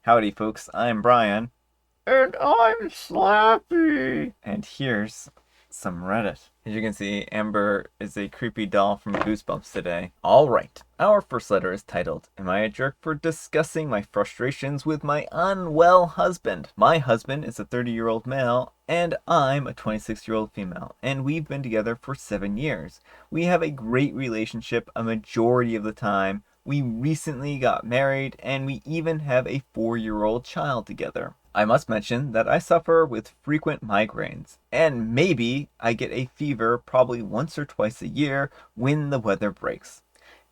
Howdy, folks. I'm Brian. And I'm Slappy. And here's some Reddit. As you can see, Amber is a creepy doll from Goosebumps today. Alright, our first letter is titled, Am I a jerk for discussing my frustrations with my unwell husband? My husband is a 30-year-old male, and I'm a 26-year-old female, and we've been together for 7 years. We have a great relationship a majority of the time. We recently got married, and we even have a 4-year-old child together. I must mention that I suffer with frequent migraines, and maybe I get a fever probably once or twice a year when the weather breaks.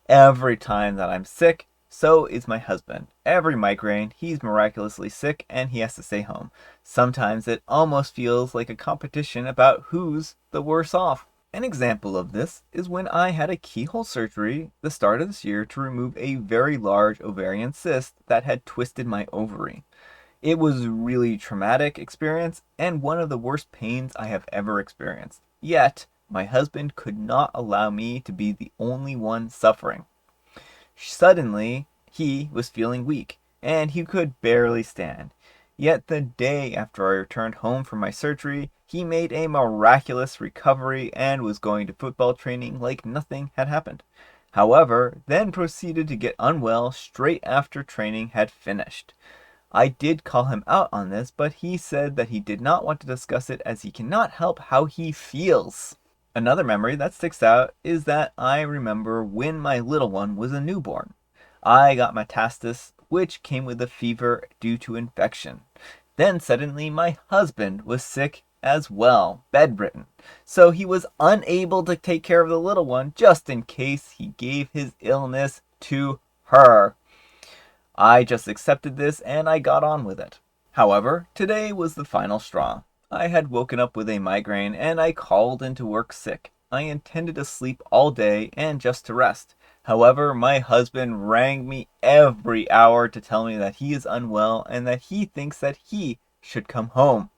Every time that I'm sick, so is my husband. Every migraine, he's miraculously sick and he has to stay home. Sometimes it almost feels like a competition about who's the worse off. An example of this is when I had a keyhole surgery the start of this year to remove a very large ovarian cyst that had twisted my ovary. It was a really traumatic experience and one of the worst pains I have ever experienced. Yet, my husband could not allow me to be the only one suffering. Suddenly, he was feeling weak, and he could barely stand. Yet the day after I returned home from my surgery, he made a miraculous recovery and was going to football training like nothing had happened. However, then proceeded to get unwell straight after training had finished. I did call him out on this, but he said that he did not want to discuss it as he cannot help how he feels. Another memory that sticks out is that I remember when my little one was a newborn. I got metastasis, which came with a fever due to infection. Then suddenly my husband was sick as well, bedridden. So he was unable to take care of the little one just in case he gave his illness to her. I just accepted this and I got on with it. However, today was the final straw. I had woken up with a migraine and I called into work sick. I intended to sleep all day and just to rest. However, my husband rang me every hour to tell me that he is unwell and that he thinks that he should come home.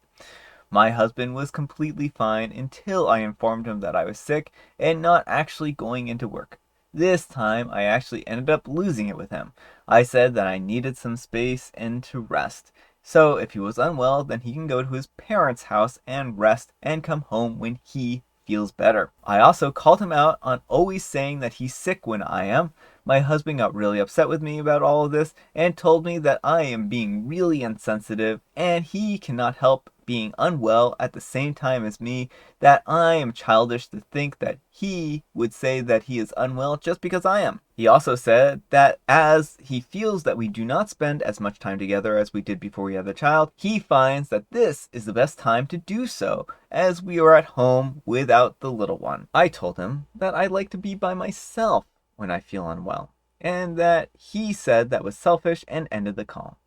My husband was completely fine until I informed him that I was sick and not actually going into work. This time, I actually ended up losing it with him. I said that I needed some space and to rest. So if he was unwell, then he can go to his parents' house and rest and come home when he feels better. I also called him out on always saying that he's sick when I am. My husband got really upset with me about all of this and told me that I am being really insensitive and he cannot help being unwell at the same time as me, that I am childish to think that he would say that he is unwell just because I am. He also said that as he feels that we do not spend as much time together as we did before we had the child, he finds that this is the best time to do so, as we are at home without the little one. I told him that I like to be by myself when I feel unwell, and that he said that was selfish and ended the call.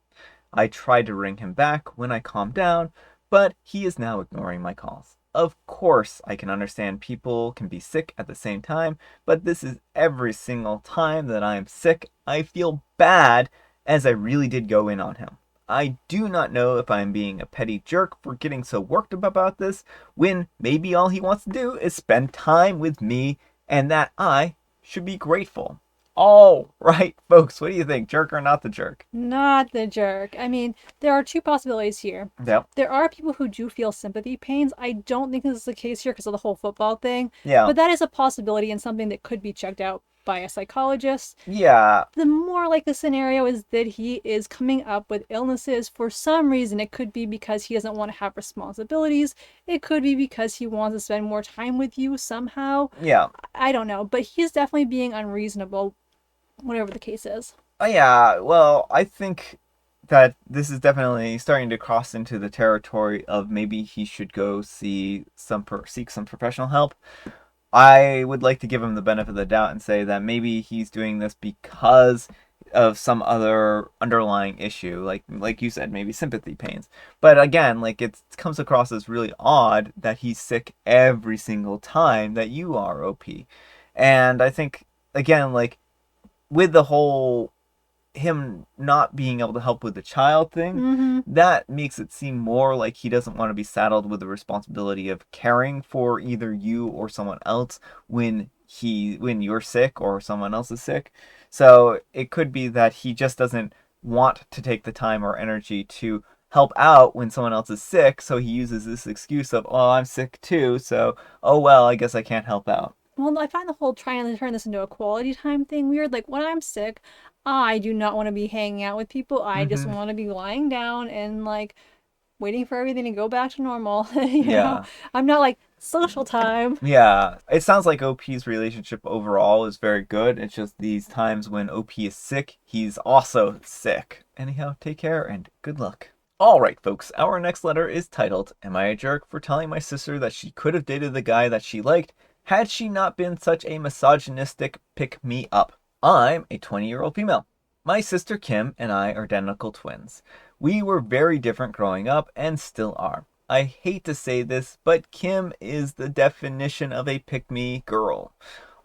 I tried to ring him back when I calmed down, but he is now ignoring my calls. Of course, I can understand people can be sick at the same time, but this is every single time that I am sick. I feel bad as I really did go in on him. I do not know if I'm being a petty jerk for getting so worked up about this when maybe all he wants to do is spend time with me and that I should be grateful. All right, folks, what do you think? Jerk or not the jerk? Not the jerk. I mean, there are two possibilities here. Yep. There are people who do feel sympathy pains. I don't think this is the case here because of the whole football thing, Yeah. but that is a possibility and something that could be checked out by a psychologist. Yeah. The more likely scenario is that he is coming up with illnesses for some reason. It could be because he doesn't want to have responsibilities. It could be because he wants to spend more time with you somehow. Yeah. I don't know, but he's definitely being unreasonable, whatever the case is. Yeah. Well, I think that this is definitely starting to cross into the territory of maybe he should go seek some professional help. I would like to give him the benefit of the doubt and say that maybe he's doing this because of some other underlying issue, like you said, maybe sympathy pains. But again, like it comes across as really odd that he's sick every single time that you are OP. And I think again, like with the whole him not being able to help with the child thing, Mm-hmm. that makes it seem more like he doesn't want to be saddled with the responsibility of caring for either you or someone else when you're sick or someone else is sick. So it could be that he just doesn't want to take the time or energy to help out when someone else is sick, so he uses this excuse of, oh, I'm sick too, so, oh well, I guess I can't help out. Well, I find the whole trying to turn this into a quality time thing weird. Like, when I'm sick, I do not want to be hanging out with people. I just Mm-hmm. want to be lying down and, like, waiting for everything to go back to normal. Yeah. I'm not like social time. Yeah, it sounds like OP's relationship overall is very good. It's just these times when OP is sick, he's also sick. Anyhow, take care and good luck. All right, folks, our next letter is titled, Am I a Jerk for Telling My Sister That She Could Have Dated the Guy That She Liked Had She Not Been Such a Misogynistic Pick Me Up? I'm a 20-year-old female. My sister Kim and I are identical twins. We were very different growing up and still are. I hate to say this, but Kim is the definition of a pick-me girl.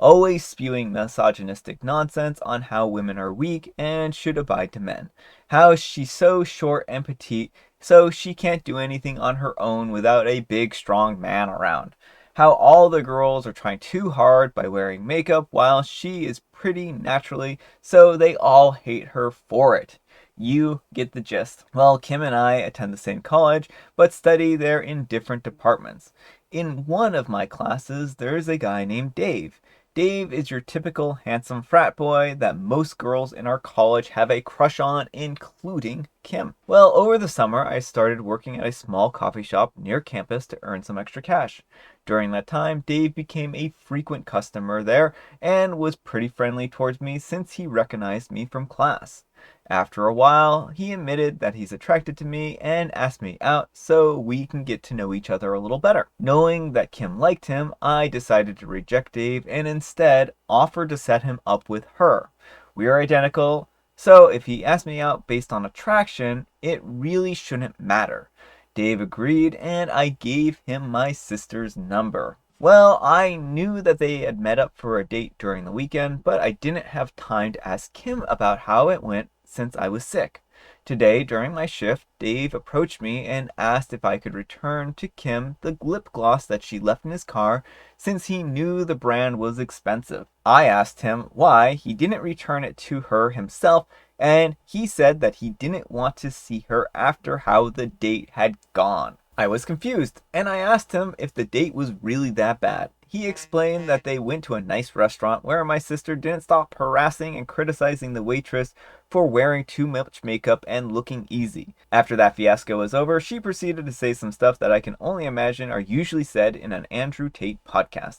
Always spewing misogynistic nonsense on how women are weak and should abide to men. How she's so short and petite, so she can't do anything on her own without a big, strong man around. How all the girls are trying too hard by wearing makeup while she is pretty naturally, so they all hate her for it. You get the gist. Well, Kim and I attend the same college, but study there in different departments. In one of my classes, there is a guy named Dave. Dave is your typical handsome frat boy that most girls in our college have a crush on, including Kim. Well, over the summer, I started working at a small coffee shop near campus to earn some extra cash. During that time, Dave became a frequent customer there and was pretty friendly towards me since he recognized me from class. After a while, he admitted that he's attracted to me and asked me out so we can get to know each other a little better. Knowing that Kim liked him, I decided to reject Dave and instead offered to set him up with her. We are identical, so if he asked me out based on attraction, it really shouldn't matter. Dave agreed and I gave him my sister's number. Well, I knew that they had met up for a date during the weekend, but I didn't have time to ask Kim about how it went since I was sick. Today, during my shift, Dave approached me and asked if I could return to Kim the lip gloss that she left in his car since he knew the brand was expensive. I asked him why he didn't return it to her himself, and he said that he didn't want to see her after how the date had gone. I was confused, and I asked him if the date was really that bad. He explained that they went to a nice restaurant where my sister didn't stop harassing and criticizing the waitress for wearing too much makeup and looking easy. After that fiasco was over, she proceeded to say some stuff that I can only imagine are usually said in an Andrew Tate podcast.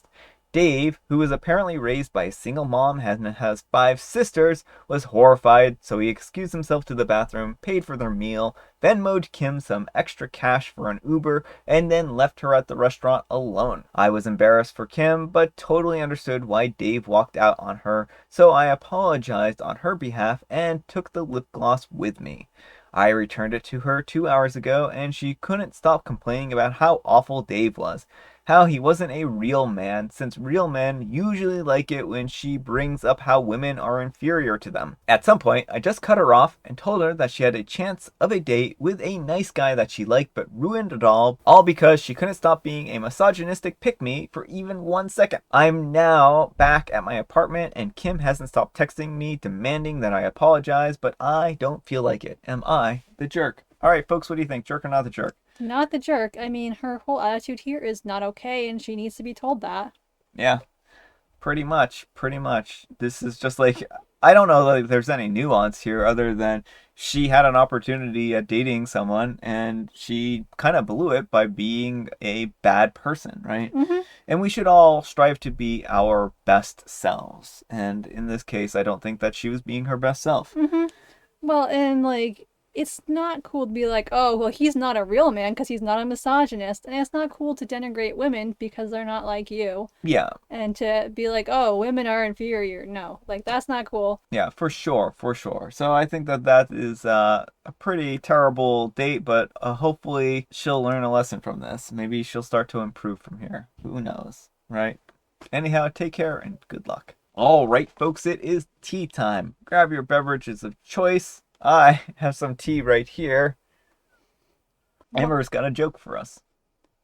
Dave, who was apparently raised by a single mom and has 5 sisters, was horrified, so he excused himself to the bathroom, paid for their meal, Venmoed Kim some extra cash for an Uber, and then left her at the restaurant alone. I was embarrassed for Kim, but totally understood why Dave walked out on her, so I apologized on her behalf and took the lip gloss with me. I returned it to her 2 hours ago, and she couldn't stop complaining about how awful Dave was. How he wasn't a real man, since real men usually like it when she brings up how women are inferior to them. At some point, I just cut her off and told her that she had a chance of a date with a nice guy that she liked but ruined it all because she couldn't stop being a misogynistic pick-me for even 1 second. I'm now back at my apartment and Kim hasn't stopped texting me demanding that I apologize, but I don't feel like it. Am I the jerk? Alright folks, what do you think? Jerk or not the jerk? Not the jerk. I mean, her whole attitude here is not okay, and she needs to be told that. Yeah. Pretty much, pretty much. This is just like, I don't know if there's any nuance here other than she had an opportunity at dating someone and she kind of blew it by being a bad person, right? Mm-hmm. And we should all strive to be our best selves. And in this case, I don't think that she was being her best self. Mm-hmm. Well, and like, it's not cool to be like, oh, well, he's not a real man because he's not a misogynist. And it's not cool to denigrate women because they're not like you. Yeah. And to be like, oh, women are inferior. No, like, that's not cool. Yeah, for sure, for sure. So I think that that is a pretty terrible date, but hopefully she'll learn a lesson from this. Maybe she'll start to improve from here. Who knows, right? Anyhow, take care and good luck. All right, folks, it is tea time. Grab your beverages of choice. I have some tea right here. Amber's got a joke for us.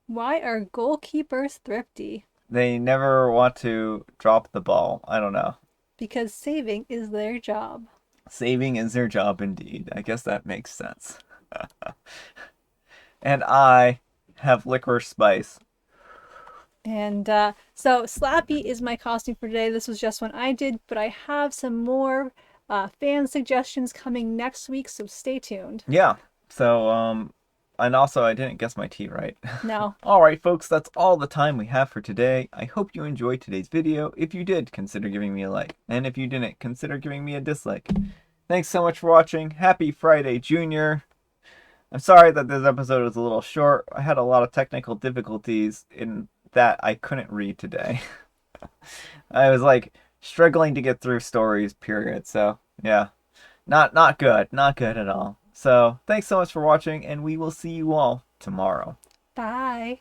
Why are goalkeepers thrifty? They never want to drop the ball. I don't know. Because saving is their job. Saving is their job indeed. I guess that makes sense. And I have licorice spice. And so Slappy is my costume for today. This was just one I did, but I have some more fan suggestions coming next week, so stay tuned. Yeah. So, and also I didn't guess my tea right. No. All right, folks, that's all the time we have for today. I hope you enjoyed today's video. If you did, consider giving me a like. And if you didn't, consider giving me a dislike. Thanks so much for watching. Happy Friday, Junior. I'm sorry that this episode was a little short. I had a lot of technical difficulties in that I couldn't read today. I was like struggling to get through stories, period. So, yeah. Not good. Not good at all. So, thanks so much for watching, and we will see you all tomorrow. Bye.